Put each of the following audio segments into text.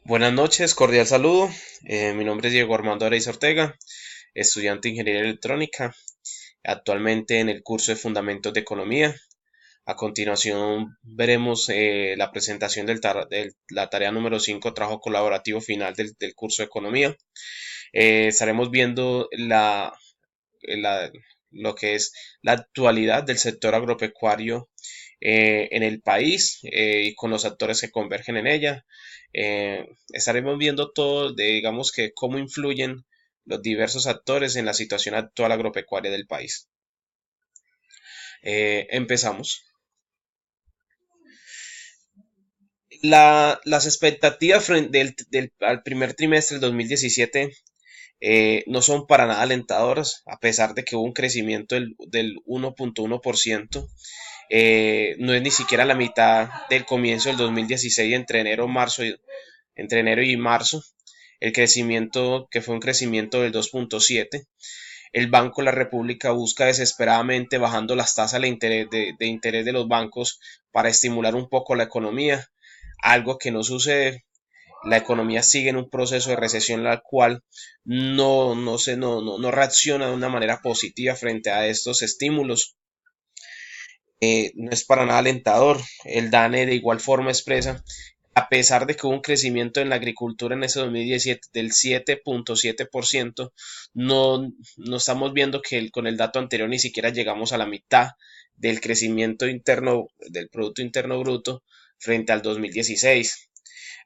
Buenas noches, cordial saludo. Mi nombre es Diego Armando Areiz Ortega, estudiante de Ingeniería Electrónica, actualmente en el curso de Fundamentos de Economía. A continuación veremos la presentación de la tarea número 5, trabajo colaborativo final del curso de Economía. Estaremos viendo la- lo que es la actualidad del sector agropecuario en el país y con los actores que convergen en ella. Estaremos viendo todo de, digamos que, cómo influyen los diversos actores en la situación actual agropecuaria del país. Empezamos. Las expectativas al primer trimestre del 2017 no son para nada alentadoras, a pesar de que hubo un crecimiento del 1.1%. No es ni siquiera la mitad del comienzo del 2016 entre enero y marzo. El crecimiento, que fue un crecimiento del 2.7. El Banco de la República busca desesperadamente bajando las tasas de interés de los bancos para estimular un poco la economía, algo que no sucede. La economía sigue en un proceso de recesión la cual no reacciona de una manera positiva frente a estos estímulos. No es para nada alentador. El DANE de igual forma expresa, a pesar de que hubo un crecimiento en la agricultura en ese 2017 del 7.7%, no estamos viendo que con el dato anterior ni siquiera llegamos a la mitad del crecimiento interno del Producto Interno Bruto frente al 2016.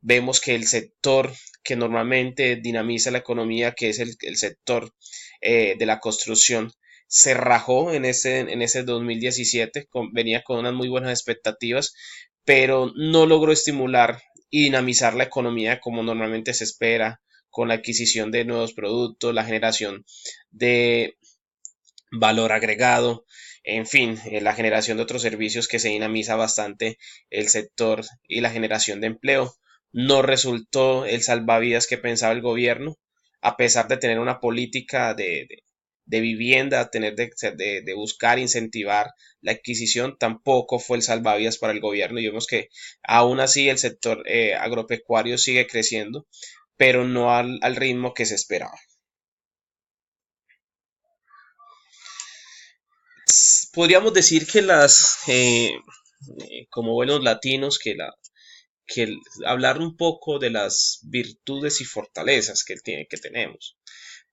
Vemos que el sector que normalmente dinamiza la economía, que es el sector de la construcción, se rajó en ese 2017, venía con unas muy buenas expectativas, pero no logró estimular y dinamizar la economía como normalmente se espera, con la adquisición de nuevos productos, la generación de valor agregado, en fin, la generación de otros servicios que se dinamiza bastante el sector y la generación de empleo. No resultó el salvavidas que pensaba el gobierno, a pesar de tener una política de vivienda, de buscar incentivar la adquisición, tampoco fue el salvavidas para el gobierno. Y vemos que aún así el sector agropecuario sigue creciendo, pero no al ritmo que se esperaba. Podríamos decir que como buenos latinos, hablar un poco de las virtudes y fortalezas que tenemos.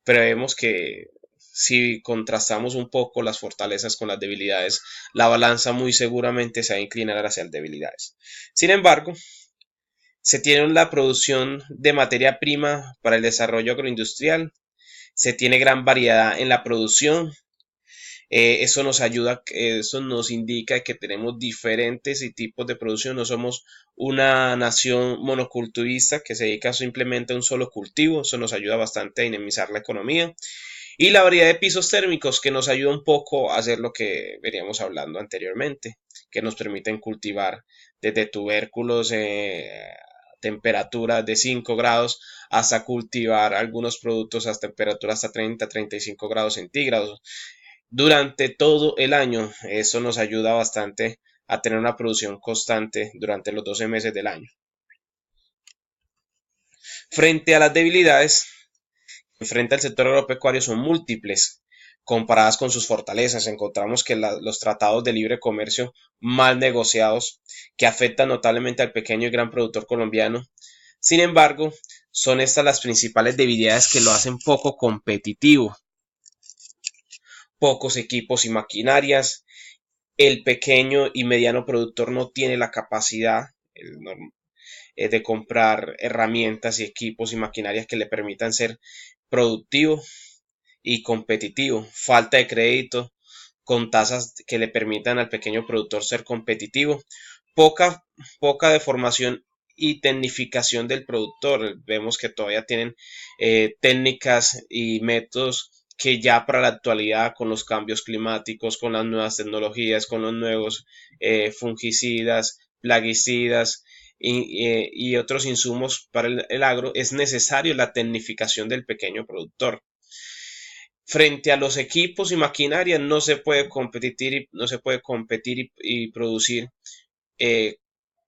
Pero vemos que si contrastamos un poco las fortalezas con las debilidades, la balanza muy seguramente se va a inclinar hacia las debilidades. Sin embargo, se tiene la producción de materia prima para el desarrollo agroindustrial, se tiene gran variedad en la producción. Eso nos ayuda, eso nos indica que tenemos diferentes tipos de producción. No somos una nación monoculturista que se dedica simplemente a un solo cultivo. Eso nos ayuda bastante a dinamizar la economía. Y la variedad de pisos térmicos que nos ayuda un poco a hacer lo que veníamos hablando anteriormente, que nos permiten cultivar desde tubérculos, temperaturas de 5 grados, hasta cultivar algunos productos a temperaturas hasta 30-35 grados centígrados durante todo el año. Eso nos ayuda bastante a tener una producción constante durante los 12 meses del año. Frente a las debilidades, frente al sector agropecuario son múltiples. Comparadas con sus fortalezas, encontramos que los tratados de libre comercio mal negociados, que afectan notablemente al pequeño y gran productor colombiano. Sin embargo, son estas las principales debilidades que lo hacen poco competitivo. Pocos equipos y maquinarias, el pequeño y mediano productor no tiene la capacidad de comprar herramientas y equipos y maquinarias que le permitan ser productivo y competitivo. Falta de crédito con tasas que le permitan al pequeño productor ser competitivo. Poca, poca deformación y tecnificación del productor. Vemos que todavía tienen técnicas y métodos que ya para la actualidad, con los cambios climáticos, con las nuevas tecnologías, con los nuevos fungicidas, plaguicidas y otros insumos para el agro, es necesario la tecnificación del pequeño productor. Frente a los equipos y maquinaria no se puede competir y producir eh,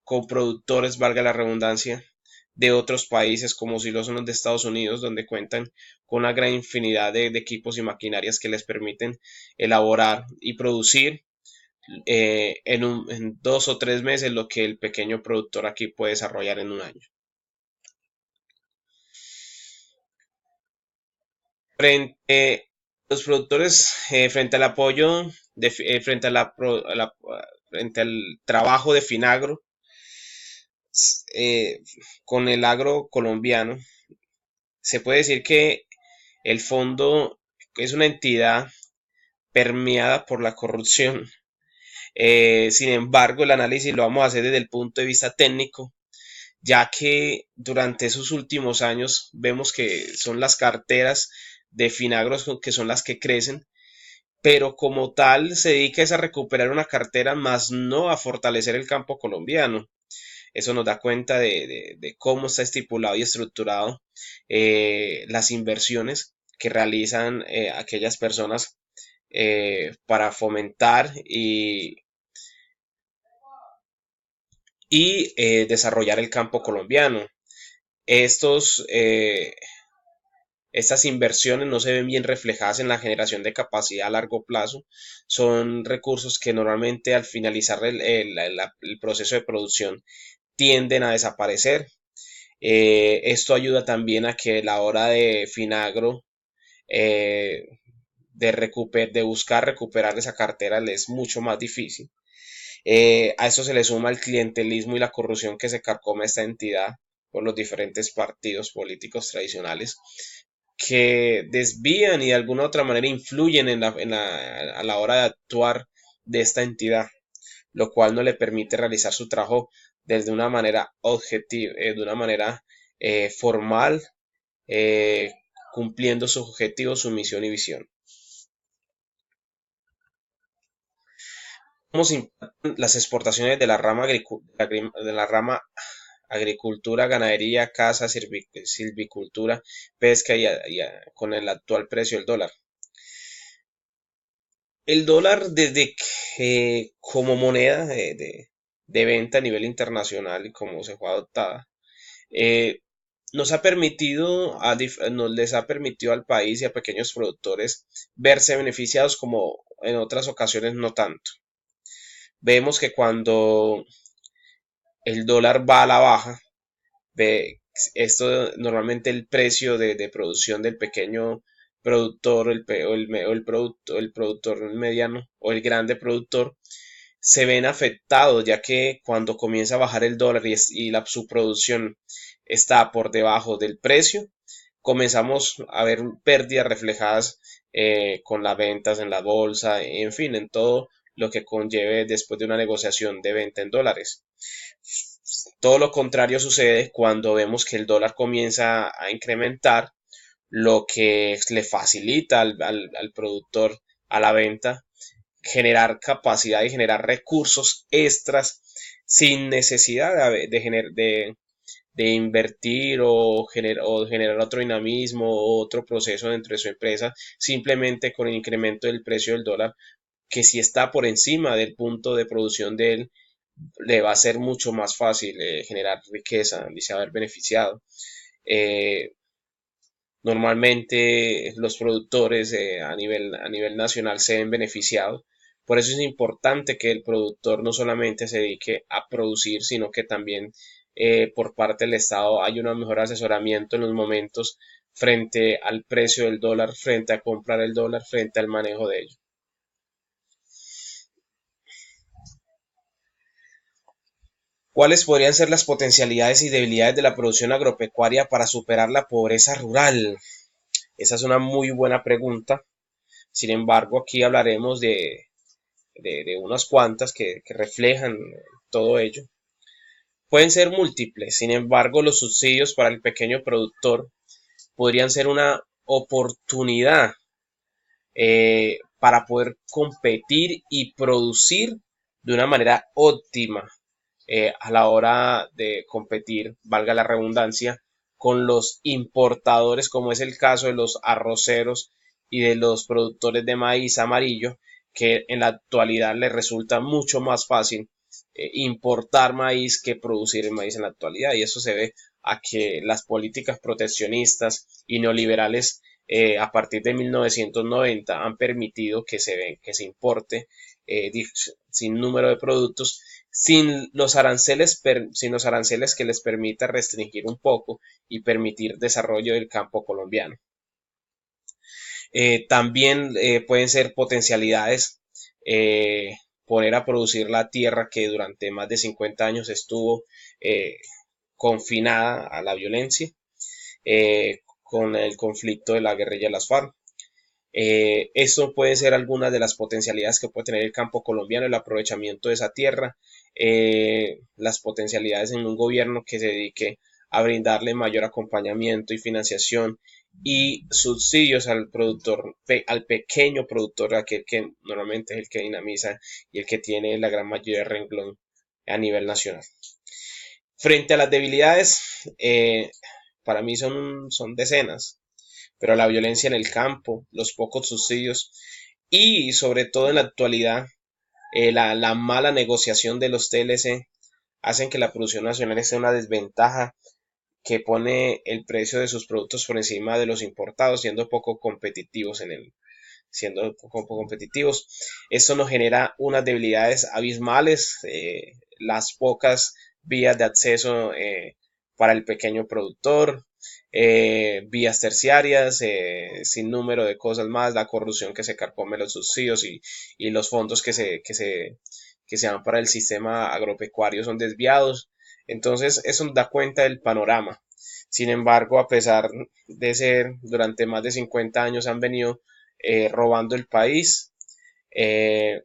con productores, valga la redundancia, de otros países como si lo son los de Estados Unidos, donde cuentan con una gran infinidad de equipos y maquinarias que les permiten elaborar y producir en 2 o 3 meses lo que el pequeño productor aquí puede desarrollar en un año. Frente los productores, frente al apoyo, frente frente al trabajo de Finagro, eh, con el agro colombiano, se puede decir que el fondo es una entidad permeada por la corrupción. Sin embargo, el análisis lo vamos a hacer desde el punto de vista técnico, ya que durante esos últimos años vemos que son las carteras de Finagros que son las que crecen, pero como tal se dedica es a recuperar una cartera más no a fortalecer el campo colombiano. Eso nos da cuenta de cómo está estipulado y estructurado las inversiones que realizan aquellas personas para fomentar y desarrollar el campo colombiano. Estos, estas inversiones no se ven bien reflejadas en la generación de capacidad a largo plazo. Son recursos que normalmente al finalizar el proceso de producción tienden a desaparecer. Esto ayuda también a que la hora de Finagro eh, de buscar recuperar esa cartera les es mucho más difícil. A esto se le suma el clientelismo y la corrupción que se carcome esta entidad por los diferentes partidos políticos tradicionales que desvían y de alguna u otra manera influyen a la hora de actuar de esta entidad, lo cual no le permite realizar su trabajo desde una manera objetiva, de una manera formal, eh, cumpliendo sus objetivos, su misión y visión. ¿Cómo se impactan las exportaciones de la de la rama agricultura, ganadería, caza, silvicultura, pesca con el actual precio del dólar? El dólar desde que como moneda de venta a nivel internacional y como se fue adoptada, eh, nos les ha permitido al país y a pequeños productores verse beneficiados como en otras ocasiones no tanto. Vemos que cuando el dólar va a la baja, ve esto normalmente el precio de producción del pequeño productor o el productor mediano o el grande productor se ven afectados, ya que cuando comienza a bajar el dólar su producción está por debajo del precio, comenzamos a ver pérdidas reflejadas con las ventas en la bolsa, en fin, en todo lo que conlleve después de una negociación de venta en dólares. Todo lo contrario sucede cuando vemos que el dólar comienza a incrementar, lo que le facilita al productor a la venta generar capacidad y generar recursos extras sin necesidad de invertir o generar otro dinamismo o otro proceso dentro de su empresa, simplemente con el incremento del precio del dólar, que si está por encima del punto de producción de él, le va a ser mucho más fácil generar riqueza y se va a ver beneficiado. Eh, Normalmente los productores a nivel nacional se ven beneficiados. Por eso es importante que el productor no solamente se dedique a producir, sino que también por parte del Estado hay un mejor asesoramiento en los momentos frente al precio del dólar, frente a comprar el dólar, frente al manejo de ello. ¿Cuáles podrían ser las potencialidades y debilidades de la producción agropecuaria para superar la pobreza rural? Esa es una muy buena pregunta. Sin embargo, aquí hablaremos de unas cuantas que reflejan todo ello. Pueden ser múltiples, sin embargo, los subsidios para el pequeño productor podrían ser una oportunidad para poder competir y producir de una manera óptima a la hora de competir, valga la redundancia, con los importadores, como es el caso de los arroceros y de los productores de maíz amarillo, que en la actualidad les resulta mucho más fácil importar maíz que producir el maíz en la actualidad. Y eso se ve a que las políticas proteccionistas y neoliberales a partir de 1990 han permitido que se importe sin número de productos sin los aranceles que les permita restringir un poco y permitir desarrollo del campo colombiano. También pueden ser potencialidades poner a producir la tierra que durante más de 50 años estuvo eh, confinada a la violencia con el conflicto de la guerrilla de las FARC. Eso puede ser algunas de las potencialidades que puede tener el campo colombiano, el aprovechamiento de esa tierra, las potencialidades en un gobierno que se dedique a brindarle mayor acompañamiento y financiación y subsidios al productor, al pequeño productor, aquel que normalmente es el que dinamiza y el que tiene la gran mayoría de renglón a nivel nacional. Frente a las debilidades, para mí son decenas, pero la violencia en el campo, los pocos subsidios y sobre todo en la actualidad la mala negociación de los TLC hacen que la producción nacional esté en una desventaja que pone el precio de sus productos por encima de los importados, siendo poco competitivos. Esto nos genera unas debilidades abismales, las pocas vías de acceso para el pequeño productor, vías terciarias, sin número de cosas más, la corrupción que se carcome los subsidios y los fondos que se dan para el sistema agropecuario son desviados. Entonces, eso nos da cuenta del panorama. Sin embargo, a pesar de ser durante más de 50 años han venido robando el país, eh,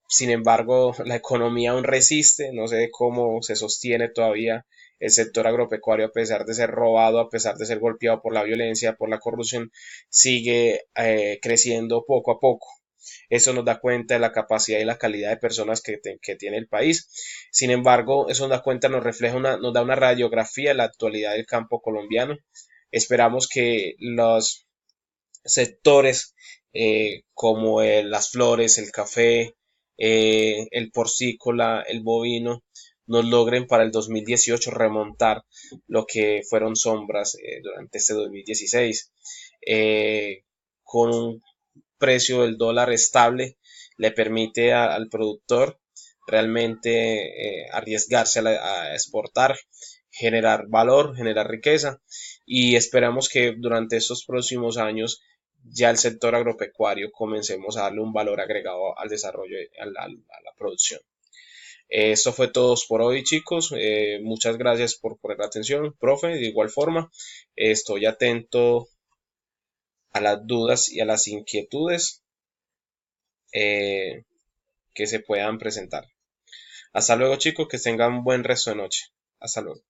sin embargo, la economía aún resiste, no sé cómo se sostiene todavía el sector agropecuario a pesar de ser robado, a pesar de ser golpeado por la violencia, por la corrupción, sigue creciendo poco a poco. Eso nos da cuenta de la capacidad y la calidad de personas que tiene el país. Sin embargo, eso nos da cuenta, nos da una radiografía de la actualidad del campo colombiano. Esperamos que los sectores como las flores, el café, el porcícola, el bovino, nos logren para el 2018 remontar lo que fueron sombras durante este 2016. Con un precio del dólar estable le permite al productor realmente arriesgarse a exportar, generar valor, generar riqueza y esperamos que durante estos próximos años ya el sector agropecuario comencemos a darle un valor agregado al desarrollo, a la producción. Esto fue todo por hoy, chicos. Muchas gracias por poner atención, profe. De igual forma, estoy atento a las dudas y a las inquietudes eh, que se puedan presentar. Hasta luego, chicos, que tengan un buen resto de noche. Hasta luego.